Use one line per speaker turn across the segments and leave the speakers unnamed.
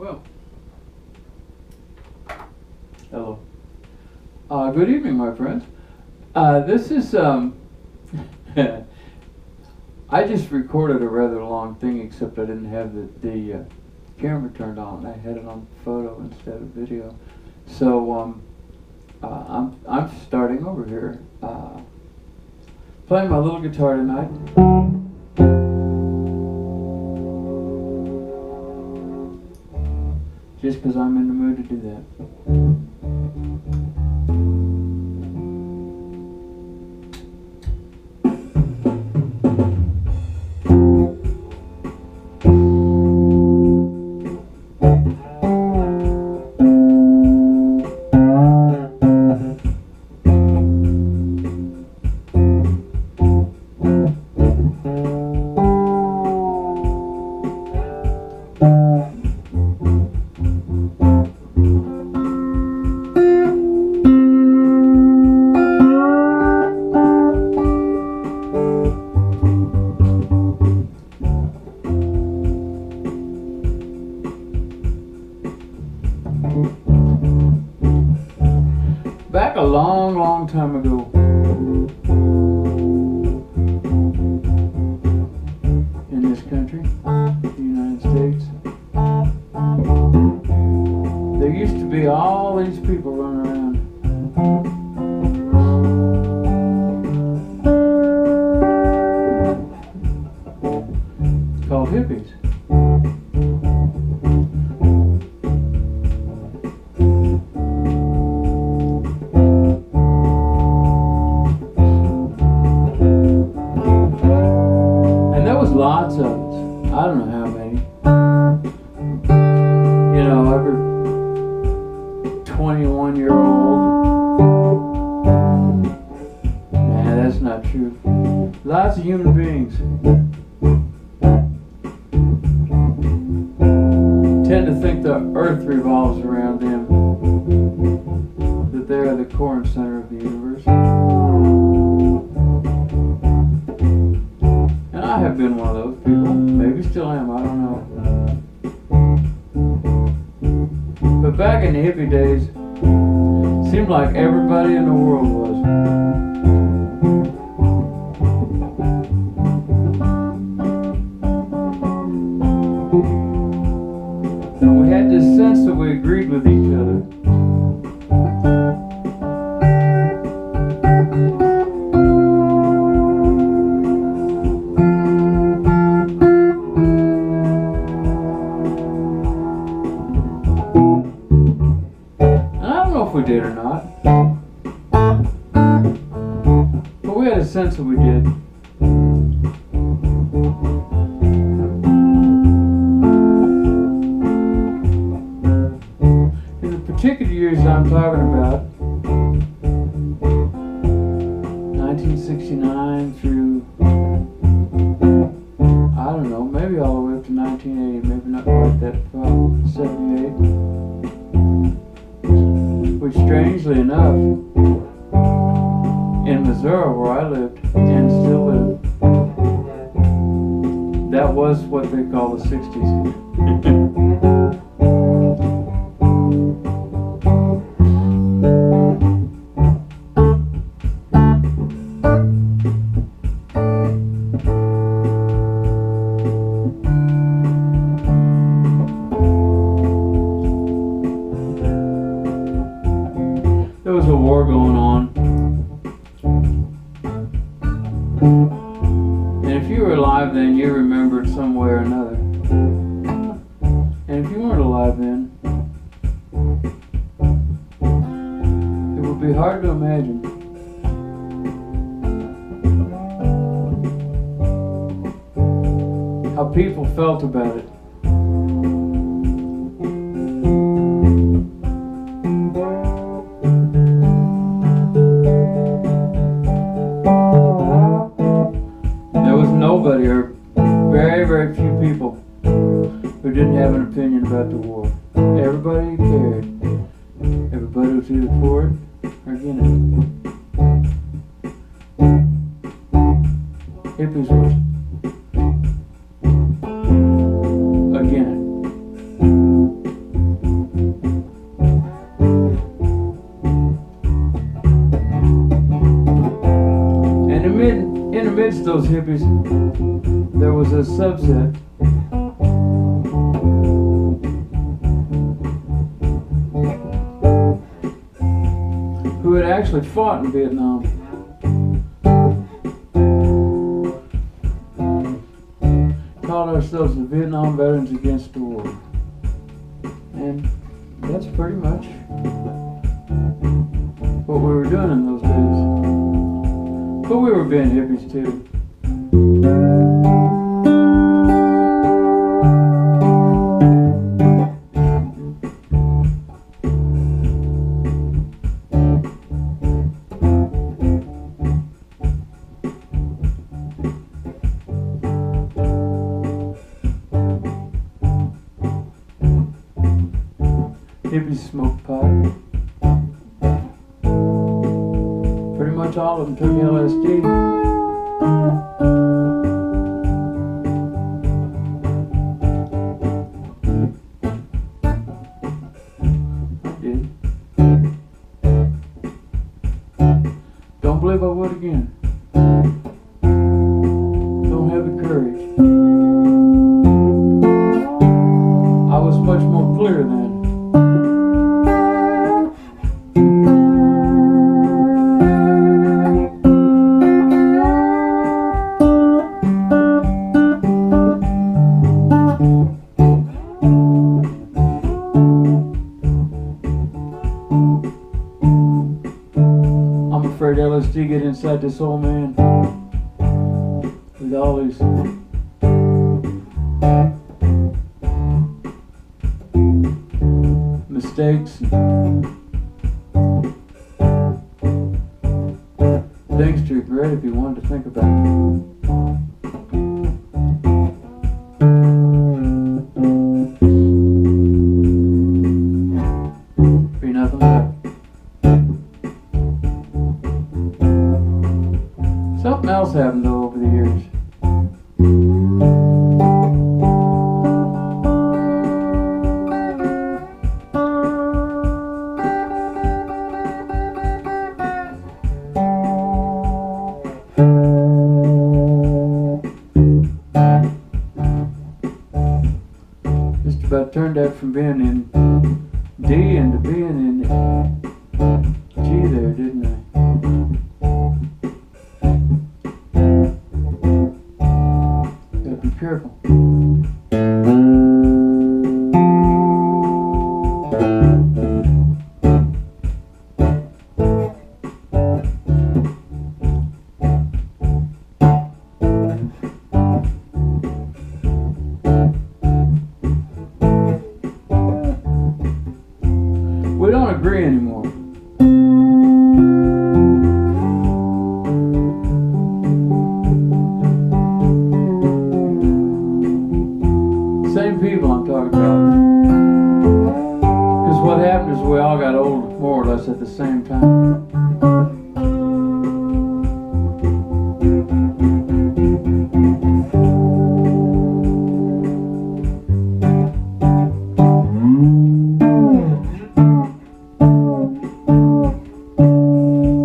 Well, hello. Good evening, my friends. This is, I just recorded a rather long thing, except I didn't have the camera turned on. I had it on photo instead of video. So, I'm starting over here. Playing my little guitar tonight. Just because I'm in the mood to do that. Back a long, long time ago, in this country, the United States, there used to be all these people running around. Called hippies. Lots of us. I don't know how many. You know, every 21-year-old. Nah, that's not true. Lots of human beings tend to think the earth revolves around them, that they are the core and center of the universe. I have been one of those people. Maybe still am, I don't know. But back in the hippie days, it seemed like everybody in the world was. And we had this sense that we agreed with each other. If we did or not, but we had a sense that we did. In the particular years I'm talking about, 1969 through, I don't know, maybe all the way up to 1980, maybe not quite that far, 78. Which, strangely enough, in Missouri, where I lived and still live, that was what they call the 60s. There was a war going on, and if you were alive then, you remembered some way or another. And if you weren't alive then, it would be hard to imagine. How people felt about it. Nobody, or very, very few people, who didn't have an opinion about the war. Everybody cared. Everybody was either for it or against it. Hippies was again. Amongst those hippies, there was a subset who had actually fought in Vietnam. Called ourselves the Vietnam Veterans Against the War. And that's pretty much what we were doing in those days. But we were being hippies too. Hippies smoked pot. Pretty much all of them took LSD. I did. Don't believe I would again. Don't have the courage. I was much more clear then. I'm afraid LSD get inside this old man with all his mistakes and things to regret if you wanted to think about it. Be nothing left. Something else happened though over the years. Just about turned out from being in D into being in G there, didn't I? Gotta be careful. We don't agree anymore. Same people I'm talking about. Because what happened is we all got old more or less at the same time.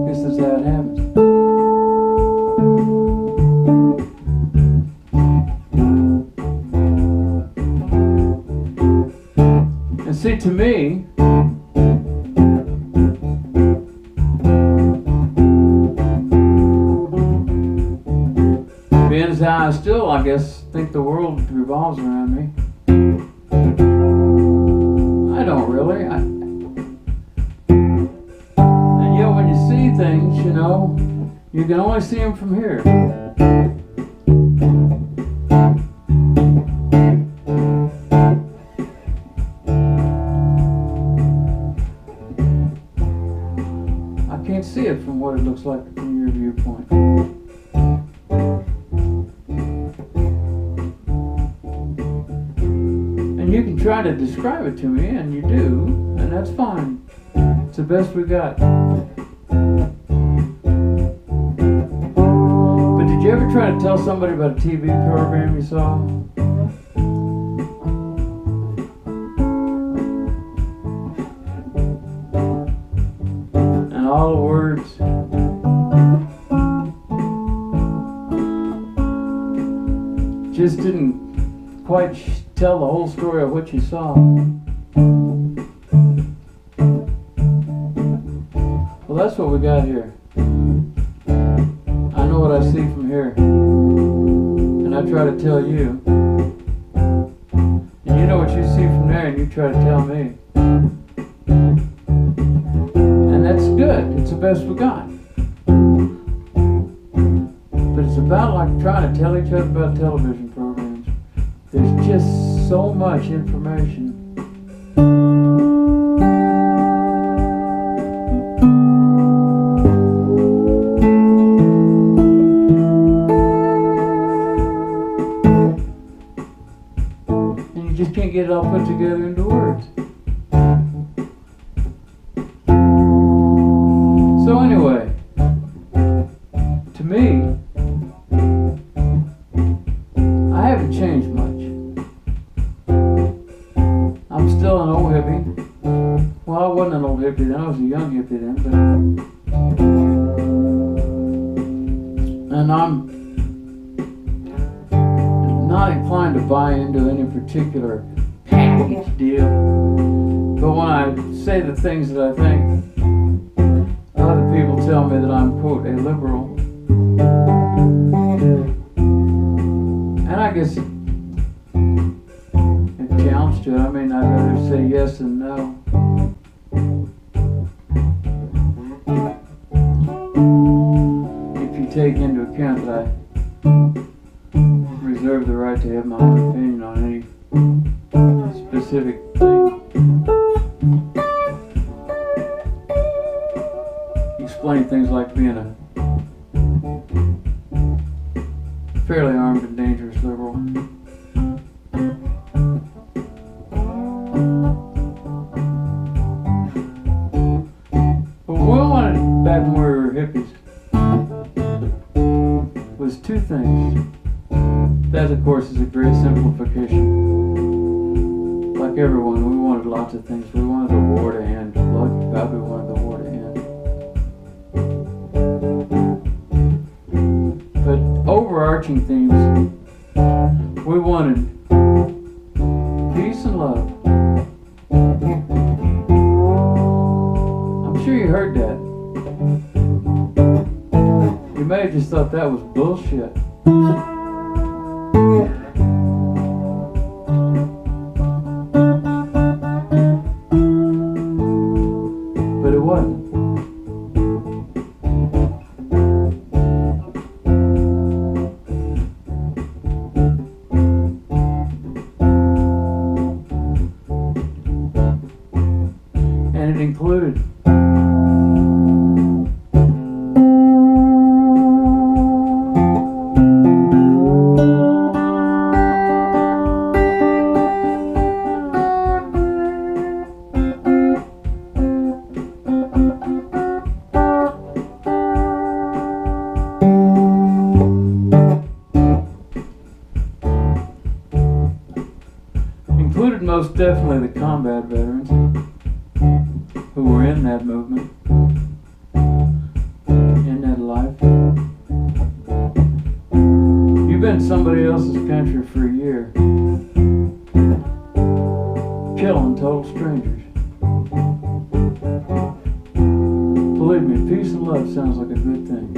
This is how it happens. And see, to me, being as how I still, I guess, think the world revolves around me, I don't really. And yet when you see things, you know, you can only see them from here. I can't see it from what it looks like from your viewpoint. And you can try to describe it to me, and you do, and that's fine. It's the best we got. But did you ever try to tell somebody about a TV program you saw? And all the words just didn't quite tell the whole story of what you saw. Well, that's what we got here. I know what I see from here, and I try to tell you. And you know what you see from there, and you try to tell me. And that's good. It's the best we got. But it's about like trying to tell each other about television programs. There's just so much information. And you just can't get it all put together into words. So anyway, to me, I haven't changed much. I'm still an old hippie. Well, I wasn't an old hippie then, I was a young hippie then, but and I'm not inclined to buy into any particular package deal. But when I say the things that I think, other people tell me that I'm, quote, a liberal. And I guess it counts to it. I mean, I'd rather say yes than no. If you take into account that I reserve the right to have my own opinion on any specific thing. Explain things like being a fairly armed and dangerous liberal. But what we wanted back when we were hippies was two things. That, of course, is a great simplification. Like everyone, we wanted lots of things. We wanted the war to end. Like probably wanted the war to end. But overarching themes, we wanted peace and love. I'm sure you heard that. You may have just thought that was bullshit. But it wasn't. And it included most definitely the combat veterans who were in that movement, in that life. You've been in somebody else's country for a year, killing total strangers. Believe me, peace and love sounds like a good thing.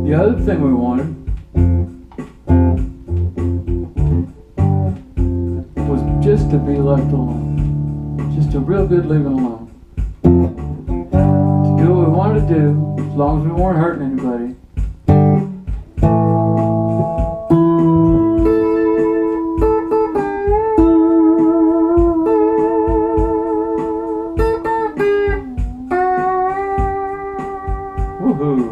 The other thing we wanted was just to be left alone. Just a real good leaving alone. To do what we wanted to do, as long as we weren't hurting anybody. Woohoo!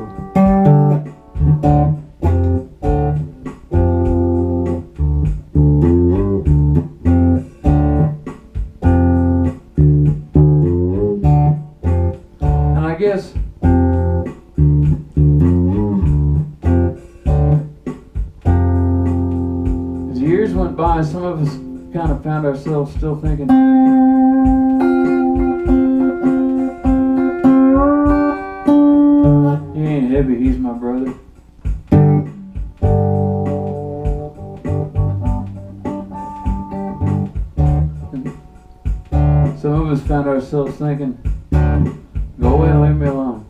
found ourselves still thinking, he ain't hippie, he's my brother. Some of us found ourselves thinking, go away and leave me alone.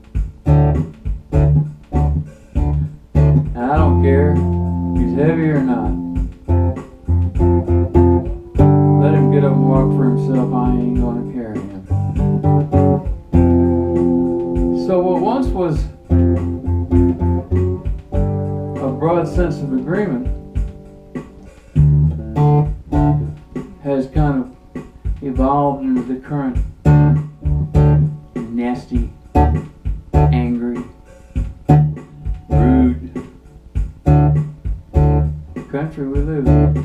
And I don't care if he's heavy or not. Let him get up and walk for himself, I ain't gonna carry him. So what once was a broad sense of agreement has kind of evolved into the current nasty, angry, rude country we live in.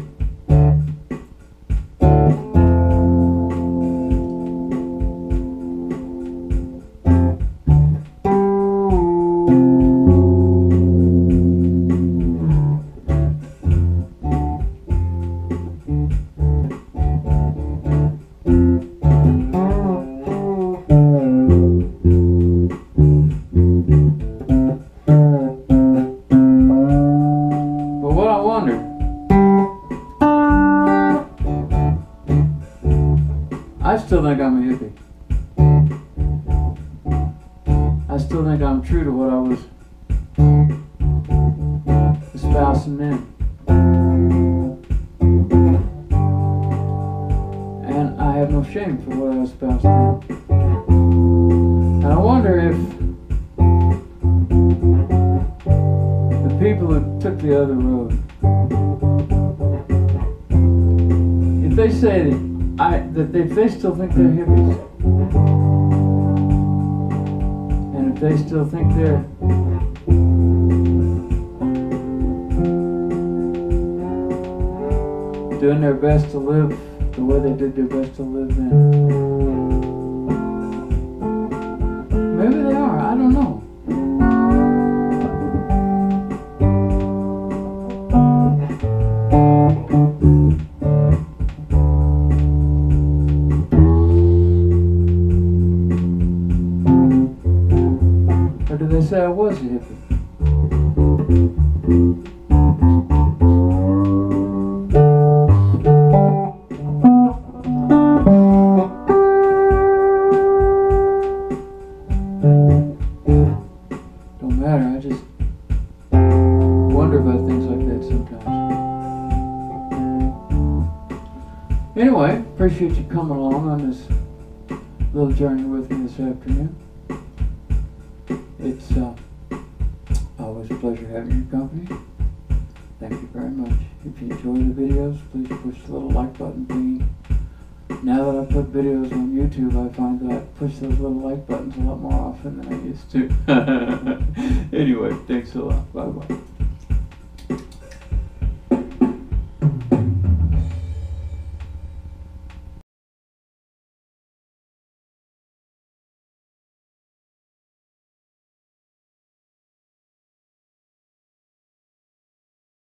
I still think I'm a hippie. I still think I'm true to what I was espousing then. And I have no shame for what I espoused then. And I wonder if the people who took the other road, if they say that if they still think they're hippies, and if they still think they're doing their best to live the way they did their best to live then, maybe they are, I don't know. Or did they say I was a hippie? Don't matter, I just wonder about things like that sometimes. Anyway, appreciate you coming along on this little journey with me this afternoon. It's always a pleasure having your company. Thank you very much. If you enjoy the videos, please push the little like button thingy. Now that I put videos on YouTube, I find that I push those little like buttons a lot more often than I used to. Anyway, thanks a lot. Bye-bye.